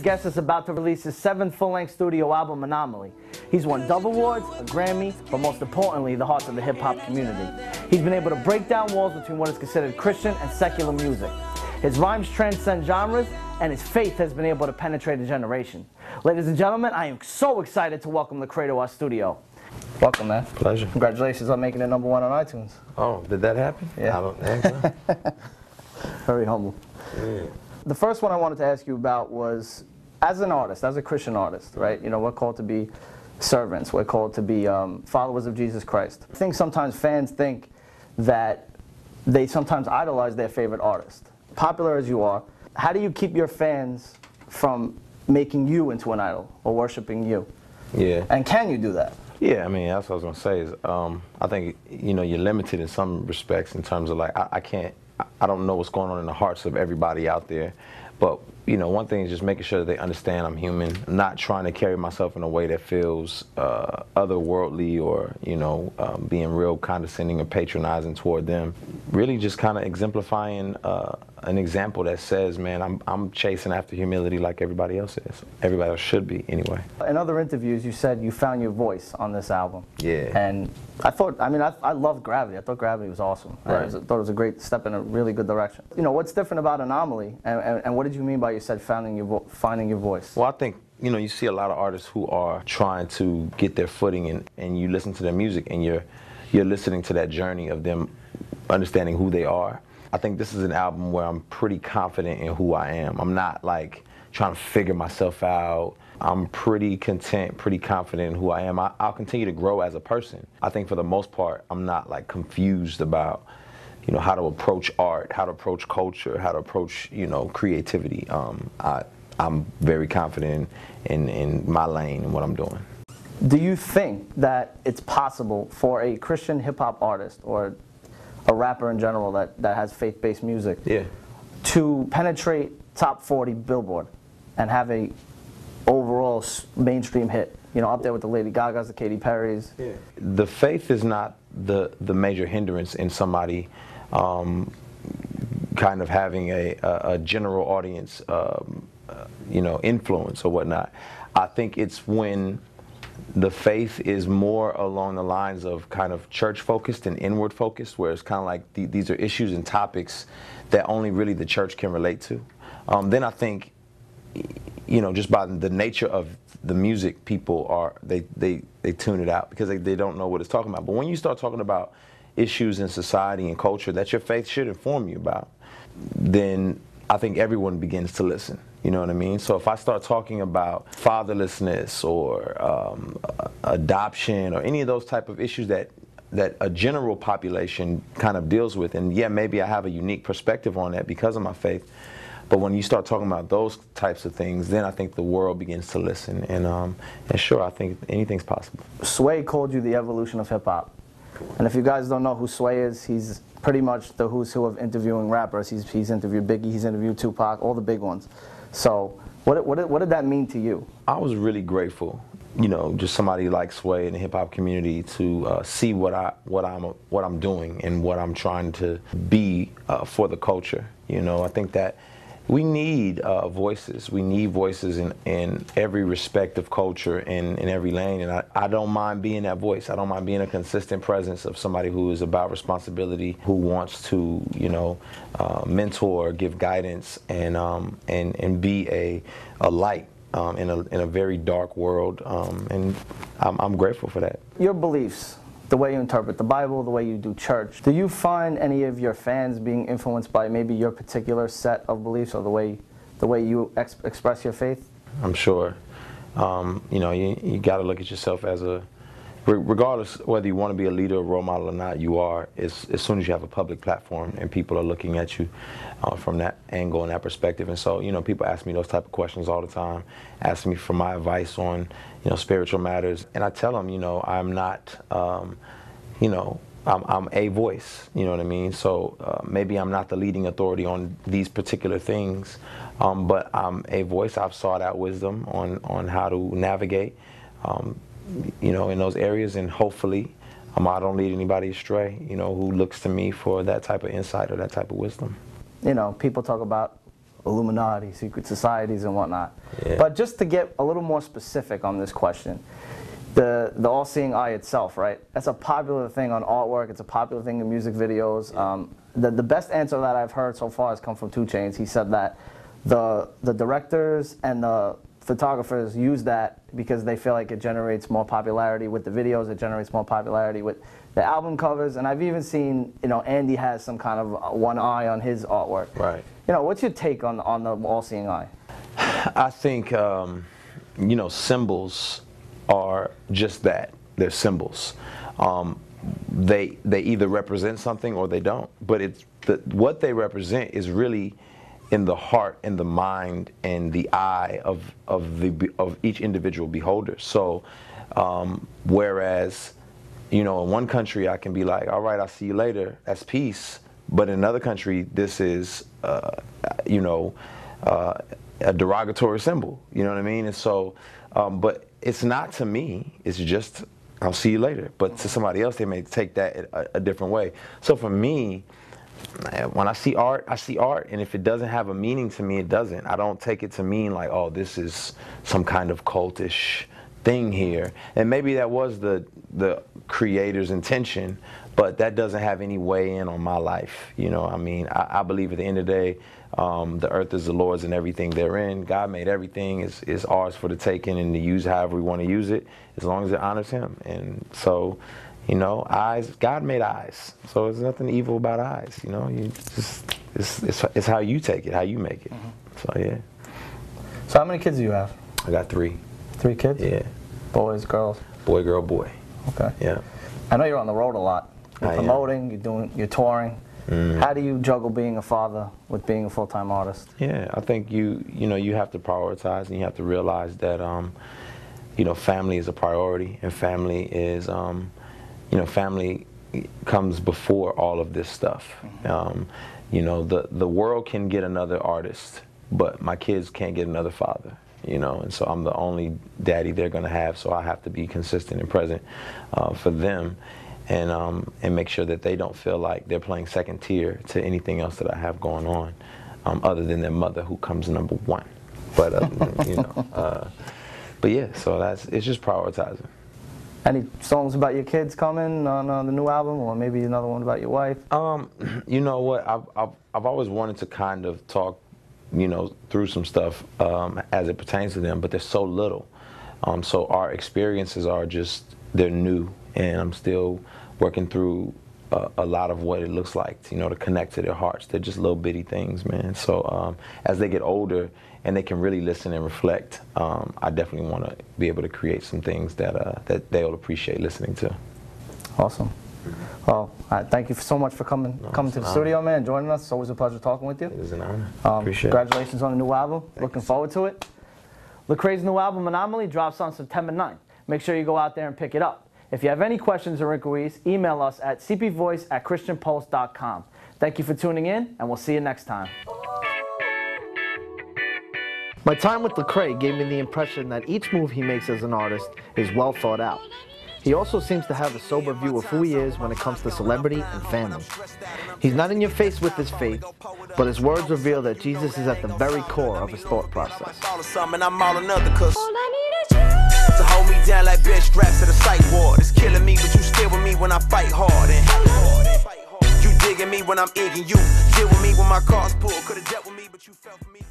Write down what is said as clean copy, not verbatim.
guest is about to release his 7th full-length studio album, Anomaly. He's won Dove Awards, a Grammy, but most importantly, the hearts of the hip-hop community. He's been able to break down walls between what is considered Christian and secular music. His rhymes transcend genres, and his faith has been able to penetrate a generation. Ladies and gentlemen, I am so excited to welcome Lecrae to our studio. Welcome, man. Pleasure. Congratulations on making it #1 on iTunes. Oh, did that happen? Yeah. I don't think so. Very humble. Yeah. The first one I wanted to ask you about was, as an artist, as a Christian artist, right? You know, we're called to be servants. We're called to be followers of Jesus Christ. I think sometimes fans think that they sometimes idolize their favorite artist. Popular as you are, how do you keep your fans from making you into an idol or worshiping you? Yeah. And can you do that? Yeah, I mean, that's what I was going to say is, I think, you know, you're limited in some respects in terms of like, I don't know what's going on in the hearts of everybody out there, but, you know, one thing is just making sure that they understand I'm human, not trying to carry myself in a way that feels otherworldly or, you know, being real condescending or patronizing toward them. Really just kind of exemplifying an example that says, man, I'm chasing after humility like everybody else is. Everybody else should be, anyway. In other interviews, you said you found your voice on this album. Yeah. And I loved Gravity. I thought Gravity was awesome. Right. I thought it was a great step in a really good direction. You know, what's different about Anomaly, and what did you mean by you said finding your voice? Well, I think, you know, you see a lot of artists who are trying to get their footing, and you listen to their music, and you're listening to that journey of them understanding who they are. I think this is an album where I'm pretty confident in who I am. I'm not like trying to figure myself out. I'm pretty content, pretty confident in who I am. I'll continue to grow as a person. I think for the most part, I'm not like confused about, you know, how to approach art, how to approach culture, how to approach, you know, creativity. I'm very confident in my lane and what I'm doing. Do you think that it's possible for a Christian hip-hop artist or a rapper in general that has faith-based music to penetrate top 40 Billboard and have a overall mainstream hit, you know, up there with the Lady Gagas, the Katy Perrys? Yeah. The faith is not the major hindrance in somebody kind of having a general audience, you know, influence or whatnot. I think it's when the faith is more along the lines of kind of church-focused and inward-focused, where it's kind of like these are issues and topics that only really the church can relate to. Then I think, you know, just by the nature of the music, people are, they tune it out because they don't know what it's talking about. But when you start talking about issues in society and culture that your faith should inform you about, then I think everyone begins to listen. You know what I mean? So if I start talking about fatherlessness or adoption or any of those type of issues that a general population kind of deals with, and yeah, maybe I have a unique perspective on that because of my faith, but when you start talking about those types of things, then I think the world begins to listen. And sure, I think anything's possible. Sway called you the evolution of hip-hop. And if you guys don't know who Sway is, he's pretty much the who's who of interviewing rappers. He's interviewed Biggie, he's interviewed Tupac, all the big ones. So what did that mean to you? I was really grateful, you know, just somebody like Sway in the hip hop community to see what I'm doing and what I'm trying to be for the culture. You know, I think that we need voices. We need voices in every respect of culture and in every lane. And I don't mind being that voice. I don't mind being a consistent presence of somebody who is about responsibility, who wants to, you know, mentor, give guidance, and be a light in a very dark world. And I'm grateful for that. Your beliefs, The way you interpret the Bible, the way you do church. Do you find any of your fans being influenced by maybe your particular set of beliefs or the way you express your faith? I'm sure. You know, you got to look at yourself as regardless whether you want to be a leader or role model or not, you are, as soon as you have a public platform and people are looking at you from that angle and that perspective. And so, you know, people ask me those type of questions all the time, ask me for my advice on, you know, spiritual matters. And I tell them, you know, I'm not, you know, I'm a voice, you know what I mean? So maybe I'm not the leading authority on these particular things, but I'm a voice. I've sought out wisdom on how to navigate, you know, in those areas, and hopefully I don't lead anybody astray, you know, who looks to me for that type of insight or that type of wisdom. You know, people talk about Illuminati, secret societies and whatnot. Yeah. But just to get a little more specific on this question, the all-seeing eye itself, right? That's a popular thing on artwork. It's a popular thing in music videos. The best answer that I've heard so far has come from 2 Chainz. He said that the directors and the photographers use that because they feel like it generates more popularity with the videos. It generates more popularity with the album covers. And I've even seen, Andy has some kind of one eye on his artwork. Right. What's your take on the all-seeing eye? I think, symbols are just that. They're symbols. They either represent something or they don't. But what they represent is really in the heart and the mind and the eye of each individual beholder. So whereas in one country I can be like, all right, I'll see you later, that's peace. But in another country, this is a derogatory symbol. You know what I mean? And so, but it's not to me. It's just, I'll see you later. But to somebody else, they may take that a different way. So for me, when I see art, I see art. And if it doesn't have a meaning to me, it doesn't. I don't take it to mean like, oh, this is some kind of cultish thing here. And maybe that was the creator's intention, but that doesn't have any way in on my life. I believe at the end of the day, the earth is the Lord's and everything therein. God made everything. Is ours for the taking and to use however we want to use it, as long as it honors Him. And so, eyes. God made eyes, so there's nothing evil about eyes. It's how you take it, how you make it. So yeah. So how many kids do you have? I got 3. 3 kids? Yeah. Boys, girls? Boy, girl, boy. Okay. Yeah. I know you're on the road a lot. You're promoting. You're touring. How do you juggle being a father with being a full-time artist? Yeah, I think you have to prioritize, and you have to realize that family is a priority, and family is family comes before all of this stuff. The world can get another artist, but my kids can't get another father. And so I'm the only daddy they're going to have, so I have to be consistent and present for them. And make sure that they don't feel like they're playing second tier to anything else that I have going on, other than their mother, who comes number 1. But but yeah, so it's just prioritizing. Any songs about your kids coming on the new album, or maybe another one about your wife? You know what? I've always wanted to kind of talk, through some stuff as it pertains to them, but there's so little. So our experiences are they're new. And I'm still working through a lot of what it looks like, to connect to their hearts. They're just little bitty things, man. So as they get older and they can really listen and reflect, I definitely want to be able to create some things that they'll appreciate listening to. Awesome. Well, thank you so much for coming to the studio, man, and joining us. It's always a pleasure talking with you. It was an honor. Appreciate it. Congratulations on the new album. Looking forward to it. Lecrae's new album, Anomaly, drops on September 9th. Make sure you go out there and pick it up. If you have any questions or inquiries, email us at cpvoice@christianpost.com. Thank you for tuning in, and we'll see you next time. My time with Lecrae gave me the impression that each move he makes as an artist is well thought out. He also seems to have a sober view of who he is when it comes to celebrity and family. He's not in your face with his faith, but his words reveal that Jesus is at the very core of his thought process. To hold me down like bed straps at a psych ward. It's killing me, but you still with me when I fight hard. And you digging me when I'm egging you. Deal with me when my car's pulled. Could've dealt with me, but you fell for me.